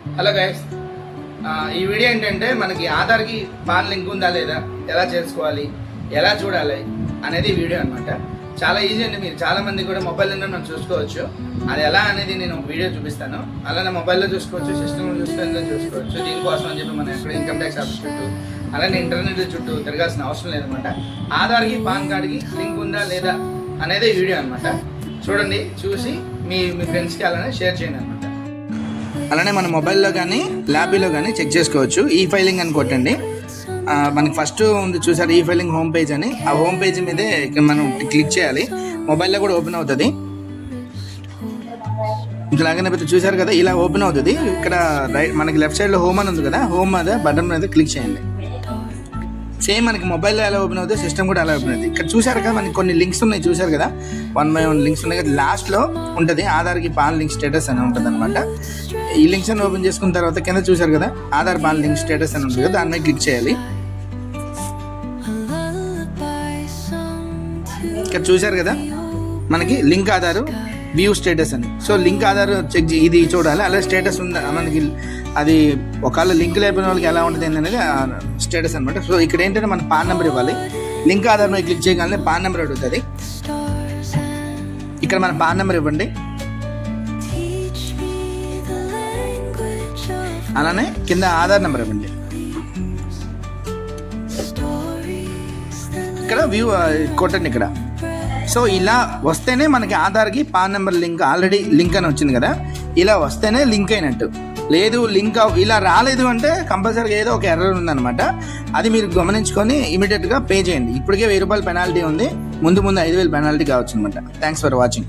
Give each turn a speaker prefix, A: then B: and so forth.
A: Hello guys, ఈ video ఏంటంటే మనకి ఆధార్కి పాన్ లింక్ ఉందా లేదా, ఎలా చేసుకోవాలి, ఎలా చూడాలి అనేది వీడియో అనమాట. చాలా ఈజీ అండి. మీరు చాలా మంది కూడా మొబైల్లో మనం చూసుకోవచ్చు. అది ఎలా అనేది నేను వీడియో చూపిస్తాను. అలానే మొబైల్లో చూసుకోవచ్చు, సిస్టమ్లో చూసుకోవచ్చు. దీనికోసం అని చెప్పి మనం ఎక్కడ ఇన్కమ్ ట్యాక్స్ ఆఫీస్ చుట్టూ అలానే ఇంటర్నెట్ చుట్టూ తిరగాల్సిన అవసరం లేదనమాట. ఆధార్కి పాన్ కార్డ్కి లింక్ ఉందా లేదా అనేది వీడియో అనమాట. చూడండి, చూసి మీ ఫ్రెండ్స్కి అలానే షేర్ చేయండి అనమాట. అలానే మన మొబైల్లో కానీ ల్యాప్లో కానీ చెక్ చేసుకోవచ్చు. ఈ ఫైలింగ్ అని కొట్టండి. మనకి ఫస్ట్ ఉంది చూసారు, ఈ ఫైలింగ్ హోమ్ పేజ్ అని. ఆ హోమ్ పేజ్ మీదే మనం క్లిక్ చేయాలి. మొబైల్లో కూడా ఓపెన్ అవుతుంది. ఇలాగనే పెట్టి చూసారు కదా, ఇలా ఓపెన్ అవుతుంది. ఇక్కడ మనకి లెఫ్ట్ సైడ్లో హోమ్ అని ఉంది కదా, హోమ్ అదే బటన్ మీద క్లిక్ చేయండి. సేమ్ మనకి మొబైల్లో ఎలా ఓపెన్ అవుతుంది, సిస్టమ్ కూడా ఎలా ఓపెన్ అవుతుంది. ఇక్కడ చూసారు కదా, మనకి కొన్ని లింక్స్ ఉన్నాయి చూసారు కదా, 1 by 1 లింక్స్ ఉన్నాయి కదా. లాస్ట్లో ఉంటుంది ఆధార్కి పాన్ లింక్ స్టేటస్ అని ఉంటుంది అనమాట. ఈ లింక్స్ అని ఓపెన్ చేసుకున్న తర్వాత కింద చూసారు కదా, ఆధార్ పాన్ లింక్ స్టేటస్ అని ఉంటుంది కదా, దాని మీద క్లిక్ చేయాలి. ఇక్కడ చూసారు కదా, మనకి లింక్ ఆధార్ వ్యూ స్టేటస్ అని. సో లింక్ ఆధార్ చెక్ ఇది చూడాలి. అలా స్టేటస్ ఉందా మనకి, అది ఒకవేళ లింక్ లేకపోయిన వాళ్ళకి ఎలా ఉంటుంది అనేది స్టేటస్ అనమాట. సో ఇక్కడ ఏంటంటే మన పాన్ నెంబర్ ఇవ్వాలి. లింక్ ఆధార్ మీద క్లిక్ చేయగానే పాన్ నెంబర్ అడుగుతుంది. ఇక్కడ మన పాన్ నెంబర్ ఇవ్వండి. అలానే కింద ఆధార్ నెంబర్ ఇవ్వండి. ఇక్కడ వ్యూ కొట్టండి ఇక్కడ. సో ఇలా వస్తేనే మనకి ఆధార్కి PAN number link, already link అని వచ్చింది కదా, ఇలా వస్తేనే లింక్ అయినట్టు. లేదు లింక్ ఇలా రాలేదు అంటే కంపల్సరీగా ఏదో ఒక ఎర్రర్ ఉందన్నమాట. అది మీరు గమనించుకొని ఇమీడియట్గా పే చేయండి. ఇప్పటికే 1000 రూపాయల పెనాల్టీ ఉంది, ముందు 5000 పెనాల్టీ కావచ్చు అనమాట. Thanks for watching.